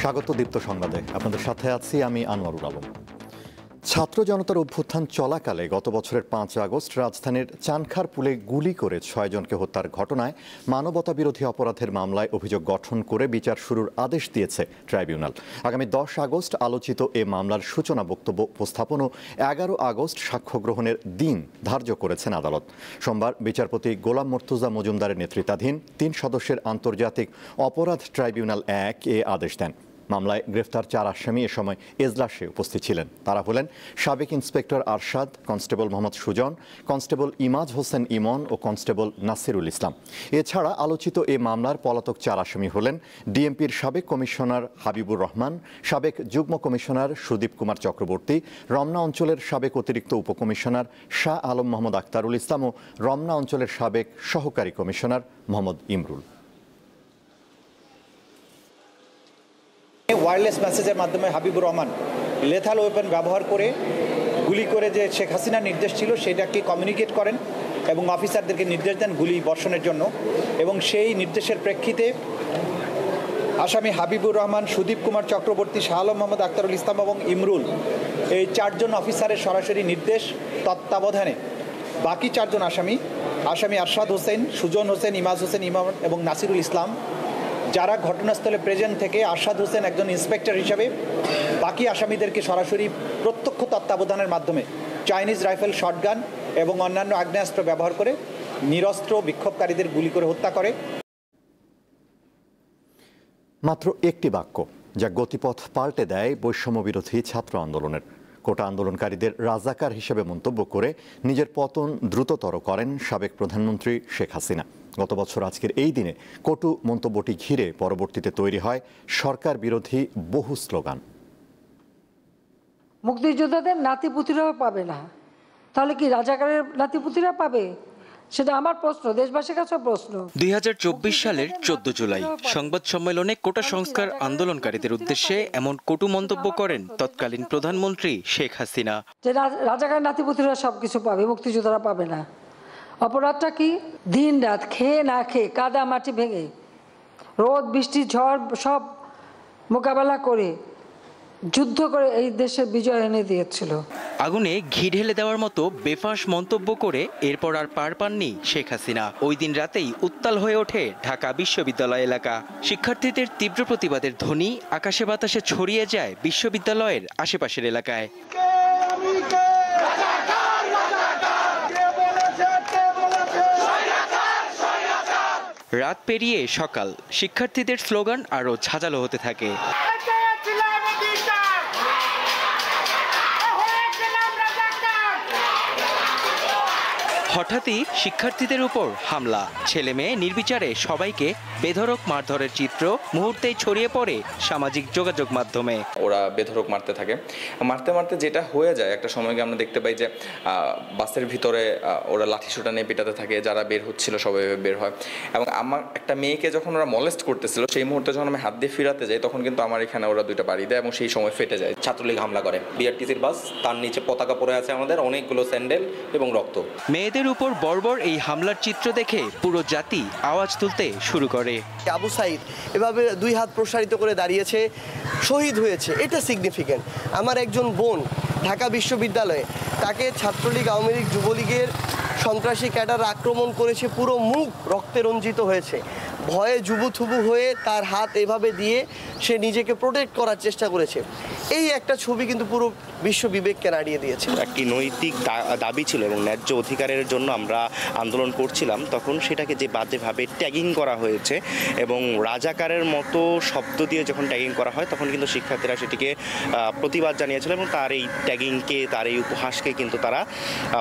স্বাগত দীপ্ত সংবাদে। আপনাদের সাথে আছি আমি আনোয়ারুল আলম। ছাত্র জনতার অভ্যুত্থান চলাকালে গত বছরের ৫ আগস্ট রাজধানীর চানখারপুলে গুলি করে ৬ জনকে হত্যার ঘটনায় মানবতাবিরোধী অপরাধের মামলায় অভিযোগ গঠন করে বিচার শুরুর আদেশ দিয়েছে ট্রাইব্যুনাল। আগামী ১০ আগস্ট আলোচিত এ মামলার সূচনা বক্তব্য উপস্থাপন ও ১১ আগস্ট সাক্ষ্য গ্রহণের দিন ধার্য করেছেন আদালত। সোমবার বিচারপতি গোলাম মর্তুজা মজুমদারের নেতৃত্বাধীন ৩ সদস্যের আন্তর্জাতিক অপরাধ ট্রাইব্যুনাল ১ এ আদেশ দেন। মামলায় গ্রেফতার ৪ আসামি এ সময় এজলাসে উপস্থিত ছিলেন। তারা হলেন সাবেক inspector Arshad, constable Mohammad Sujon, constable Imaj Hossain Emon ও কনস্টেবল নাসিরুল ইসলাম। এছাড়া আলোচিত এ মামলার পলাতক ৪ আসামি হলেন ডিএমপির সাবেক কমিশনার হাবিবুর রহমান, সাবেক যুগ্ম কমিশনার সুদীপ কুমার চক্রবর্তী, রমনা অঞ্চলের সাবেক অতিরিক্ত উপকমিশনার শাহ আলম মোহাম্মদ আক্তারুল ইসলাম ও রমনা অঞ্চলের সাবেক সহকারী কমিশনার মোহাম্মদ ইমরুল। ওয়্যারলেস মেসেজের মাধ্যমে হাবিবুর রহমান লেথাল ওয়েপন ব্যবহার করে গুলি করে যে শেখ হাসিনার নির্দেশ ছিল সেটাকে কমিউনিকেট করেন এবং অফিসারদেরকে নির্দেশ দেন গুলি বর্ষণের জন্য। এবং সেই নির্দেশের প্রেক্ষিতে আসামি হাবিবুর রহমান, সুদীপ কুমার চক্রবর্তী, শাহ আলম মোহাম্মদ আক্তারুল ইসলাম এবং ইমরুল, এই ৪ জন অফিসারের সরাসরি নির্দেশ তত্ত্বাবধানে বাকি ৪ জন আসামি আরশাদ হোসেন, সুজন হোসেন, ইমাজ হোসেন ইমাম এবং নাসিরুল ইসলাম, যারা ঘটনাস্থলে প্রেজেন্ট থেকে আরশাদ হোসেন একজন ইন্সপেক্টর হিসাবে বাকি আসামিদেরকে সরাসরি প্রত্যক্ষ তত্ত্বাবধানের মাধ্যমে চাইনিজ রাইফেল, শটগান এবং অন্যান্য আগ্নেয়াস্ত্র ব্যবহার করে নিরস্ত্র বিক্ষোভকারীদের গুলি করে হত্যা করে। মাত্র একটি বাক্য যা গতিপথ পাল্টে দেয় বৈষম্য বিরোধী ছাত্র আন্দোলনের। কোটা আন্দোলনকারীদের রাজাকার হিসেবে মন্তব্য করে নিজের পতন দ্রুততর করেন সাবেক প্রধানমন্ত্রী শেখ হাসিনা। গত বছর আজকের এই দিনে কটু মন্তব্যটি ঘিরে পরবর্তীতে তৈরি হয় সরকার বিরোধী বহু স্লোগান। মুক্তিযোদ্ধাদের নাতিপুতিরাও পাবে না, তাহলে কি রাজাকারের নাতিপুতিরা পাবে? সেটা আমার প্রশ্ন, দেশবাসীর কাছে প্রশ্ন। ২০২৪ সালের ১৪ জুলাই সংবাদ সম্মেলনে কোটা সংস্কার আন্দোলনকারীদের উদ্দেশ্যে এমন কটু মন্তব্য করেন তৎকালীন প্রধানমন্ত্রী শেখ হাসিনা। যে রাজাকারের নাতিপুতিরা সবকিছু পাবে, মুক্তিযোদ্ধারা পাবে না। অপরাধটা কি? দিন রাত খেয়ে না খেয়ে, কাদা মাটি ভেঙে, রোদ বৃষ্টি ঝড় সব মোকাবেলা করে যুদ্ধ করে এই দেশের বিজয় এনে দিয়েছিল। আগুনে ঘি ঢেলে দেওয়ার মতো বেফাঁস মন্তব্য করে এরপর আর পার পাননি শেখ হাসিনা। ওই দিন রাতেই উত্তাল হয়ে ওঠে ঢাকা বিশ্ববিদ্যালয় এলাকা। শিক্ষার্থীদের তীব্র প্রতিবাদের ধ্বনি আকাশে বাতাসে ছড়িয়ে যায় বিশ্ববিদ্যালয়ের আশেপাশের এলাকায়। রাত পেরিয়ে সকাল, শিক্ষার্থীদের স্লোগান আরও ঝাঁঝালো হতে থাকে। হঠাৎই শিক্ষার্থীদের উপর হামলা, ছেলে মেয়ে নির্বিচারে সবাইকে বেধড়ক মারধরের চিত্র মুহূর্তেই ছড়িয়ে পড়ে সামাজিক যোগাযোগ মাধ্যমে। ওরা বেধড়ক মারতে থাকে, মারতে মারতে যেটা হয়ে যায় একটা সময়কে আমরা দেখতে পাই যে বাসের ভিতরে ওরা লাঠিসোঁটা নিয়ে পেটাতে থাকে, যারা বের হচ্ছিল সবাই বের হয়। এবং আমার একটা মেয়েকে যখন ওরা মলেস্ট করতেছিল সেই মুহূর্তে যখন আমি হাত দিয়ে ফিরাতে যাই তখন কিন্তু আমার এখানে ওরা 2টা বাড়ি দেয় এবং সেই সময় ফেটে যায়। ছাত্রলীগ হামলা করে, বিআরটিসির বাস, তার নিচে পতাকা পড়ে আছে আমাদের, অনেকগুলো স্যান্ডেল এবং রক্ত। মেয়েদের উপর বর্বর এই হামলার চিত্র দেখে পুরো জাতি আওয়াজ তুলতে শুরু করে। আবু সাইদ এভাবে 2 হাত প্রসারিত করে দাঁড়িয়েছে, শহীদ হয়েছে, এটা সিগনিফিক্যান্ট। আমার একজন বোন ঢাকা বিশ্ববিদ্যালয়ে, তাকে ছাত্রলীগ, আওয়ামী লীগ, যুবলীগের সন্ত্রাসী ক্যাডার আক্রমণ করেছে, পুরো মুখ রক্তে রঞ্জিত হয়েছে। ভয়ে জুবুথুবু হয়ে তার হাত এভাবে দিয়ে সে নিজেকে প্রোটেক্ট করার চেষ্টা করেছে। এই একটা ছবি কিন্তু পুরো বিশ্ব বিবেককে নাড়িয়ে দিয়েছে। একটি নৈতিক দাবি ছিল এবং ন্যায্য অধিকারের জন্য আমরা আন্দোলন করছিলাম, তখন সেটাকে যে বাজেভাবে ট্যাগিং করা হয়েছে এবং রাজাকারের মতো শব্দ দিয়ে যখন ট্যাগিং করা হয় তখন কিন্তু শিক্ষার্থীরা সেটিকে প্রতিবাদ জানিয়েছিল এবং তার এই ট্যাগিংকে, তার এই উপহাসকে কিন্তু তারা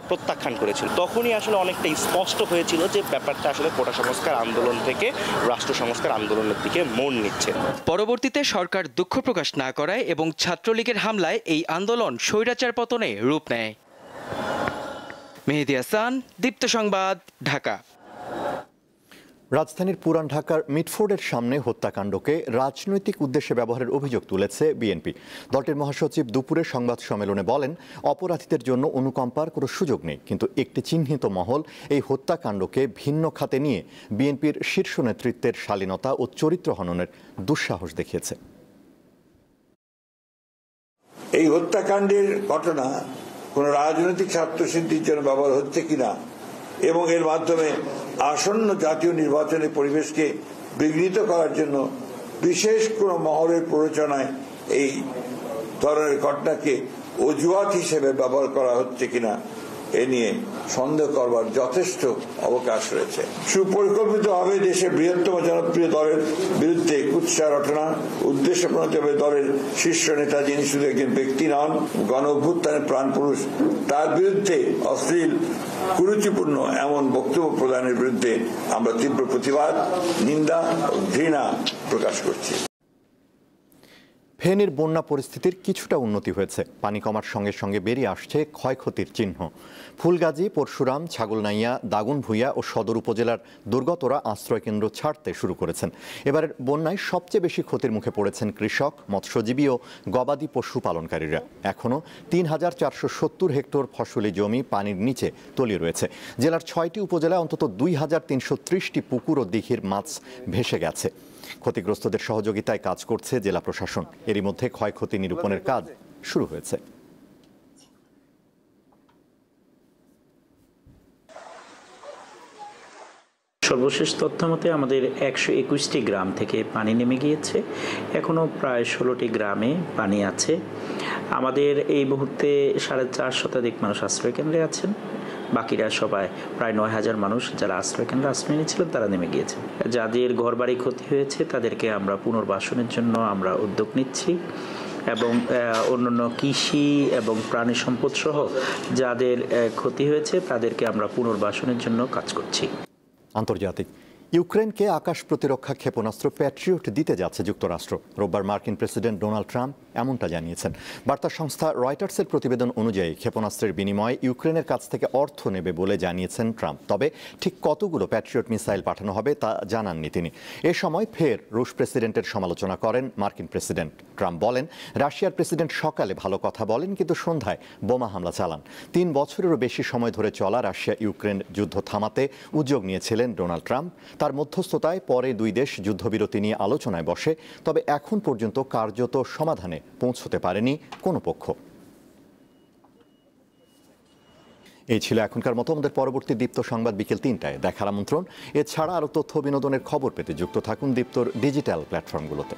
প্রত্যাখ্যান করেছিল। তখনই আসলে অনেকটা স্পষ্ট হয়েছিল যে ব্যাপারটা আসলে কোটা সংস্কার আন্দোলন থেকে রাষ্ট্র সংস্কার আন্দোলনের দিকে মোড় নিচ্ছে। পরবর্তীতে সরকার দুঃখ প্রকাশ না করায় এবং ছাত্রলীগের হামলায় এই আন্দোলন স্বৈরাচার পতনে রূপ নেয়। মেহেদী হাসান, দীপ্ত সংবাদ, ঢাকা। রাজধানীর পুরান ঢাকার মিটফোর্ডের সামনে হত্যাকাণ্ডকে রাজনৈতিক উদ্দেশ্যে ব্যবহারের অভিযোগ তুলেছে বিএনপি। দলটির মহাসচিব দুপুরে সংবাদ সম্মেলনে বলেন, অপরাধীদের জন্য অনুকম্পার কোনো সুযোগ নেই, কিন্তু একটি চিহ্নিত মহল এই হত্যাকাণ্ডকে ভিন্ন খাতে নিয়ে বিএনপির শীর্ষ নেতৃত্বের শালীনতা ও চরিত্র হননের দুঃসাহস দেখিয়েছে। এই হত্যাকাণ্ডের ঘটনা কোনো রাজনৈতিক স্বার্থসিদ্ধির জন্য ব্যবহার হচ্ছে কিনা এবং এর মাধ্যমে আসন্ন জাতীয় নির্বাচনের পরিবেশকে বিঘ্নিত করার জন্য বিশেষ কোনো মহলের প্ররোচনায় এই ধরনের ঘটনাকে অজুহাত হিসেবে ব্যবহার করা হচ্ছে কিনা এ নিয়ে সন্দেহ করবার যথেষ্ট অবকাশ রয়েছে। সুপরিকল্পিতভাবে দেশের বৃহত্তম জনপ্রিয় দলের বিরুদ্ধে কুৎসা রটনা, উদ্দেশ্যপ্রণোদিতভাবে দলের শীর্ষ নেতা যিনি শুধু একজন ব্যক্তি নন, গণ অভ্যুত্থানের প্রাণপুরুষ, তার বিরুদ্ধে অশ্লীল কুরুচিপূর্ণ এমন বক্তব্য প্রদানের বিরুদ্ধে আমরা তীব্র প্রতিবাদ, নিন্দা ও ঘৃণা প্রকাশ করছি। ফেনীর বন্যা পরিস্থিতির কিছুটা উন্নতি হয়েছে। পানি কমার সঙ্গে সঙ্গে বেরিয়ে আসছে ক্ষয়ক্ষতির চিহ্ন। ফুলগাজী, পরশুরাম, ছাগলনাইয়া, দাগনভূঞা ও সদর উপজেলার দুর্গতরা আশ্রয়কেন্দ্র ছাড়তে শুরু করেছেন। এবারের বন্যায় সবচেয়ে বেশি ক্ষতির মুখে পড়েছেন কৃষক, মৎস্যজীবী ও গবাদি পশু পালনকারীরা। এখনও ৩,৪৭০ হেক্টর ফসলি জমি পানির নিচে তলিয়ে রয়েছে। জেলার ৬টি উপজেলায় অন্তত ২,৩30টি পুকুর ও দিঘির মাছ ভেসে গেছে। ক্ষতিগ্রস্তদের সহযোগিতায় কাজ করছে জেলা প্রশাসন। এরই মধ্যে ক্ষয়ক্ষতি নিরূপণের কাজ শুরু হয়েছে। সর্বশেষ তথ্য মতে আমাদের ১২১টি গ্রাম থেকে পানি নেমে গিয়েছে। এখনও প্রায় ১৬টি গ্রামে পানি আছে। আমাদের এই মুহূর্তে ৪৫০ শতাধিক মানুষ আশ্রয়কেন্দ্রে আছেন। বাকিরা সবাই প্রায় ৯,০০০ মানুষ যারা আশ্রয়কেন্দ্রে আশ্রয় নিয়েছিলেন তারা নেমে গিয়েছে। যাদের ঘরবাড়ি ক্ষতি হয়েছে তাদেরকে আমরা পুনর্বাসনের জন্য আমরা উদ্যোগ নিচ্ছি এবং অন্যান্য কৃষি এবং প্রাণী সম্পদ সহ যাদের ক্ষতি হয়েছে তাদেরকে আমরা পুনর্বাসনের জন্য কাজ করছি। আন্তর্জাতিক, ইউক্রেনকে আকাশ প্রতিরক্ষা ক্ষেপণাস্ত্র প্যাট্রিয়ট দিতে যাচ্ছে যুক্তরাষ্ট্র। রোববার মার্কিন প্রেসিডেন্ট ডোনাল্ড ট্রাম্প এমনটা জানিয়েছেন। বার্তা সংস্থা রয়টার্সের প্রতিবেদন অনুযায়ী ক্ষেপণাস্ত্রের বিনিময়ে ইউক্রেনের কাছ থেকে অর্থ নেবে বলে জানিয়েছেন ট্রাম্প। তবে ঠিক কতগুলো প্যাট্রিয়ট মিসাইল পাঠানো হবে তা জানাননি তিনি। এ সময় ফের রুশ প্রেসিডেন্টের সমালোচনা করেন মার্কিন প্রেসিডেন্ট। ট্রাম্প বলেন, রাশিয়ার প্রেসিডেন্ট সকালে ভালো কথা বলেন কিন্তু সন্ধ্যায় বোমা হামলা চালান। ৩ বছরেরও বেশি সময় ধরে চলা রাশিয়া ইউক্রেন যুদ্ধ থামাতে উদ্যোগ নিয়েছিলেন ডোনাল্ড ট্রাম্প। তার মধ্যস্থতায় পরে দুই দেশ যুদ্ধবিরতি নিয়ে আলোচনায় বসে, তবে এখন পর্যন্ত কার্যত সমাধানে পৌঁছতে পারেনি কোনো পক্ষ। এই ছিল এখনকার মতো। আমাদের পরবর্তী দীপ্ত সংবাদ বিকেল ৩টায় দেখার আমন্ত্রণ। এছাড়া আরও তথ্য বিনোদনের খবর পেতে যুক্ত থাকুন দীপ্তর ডিজিটাল প্ল্যাটফর্মগুলোতে।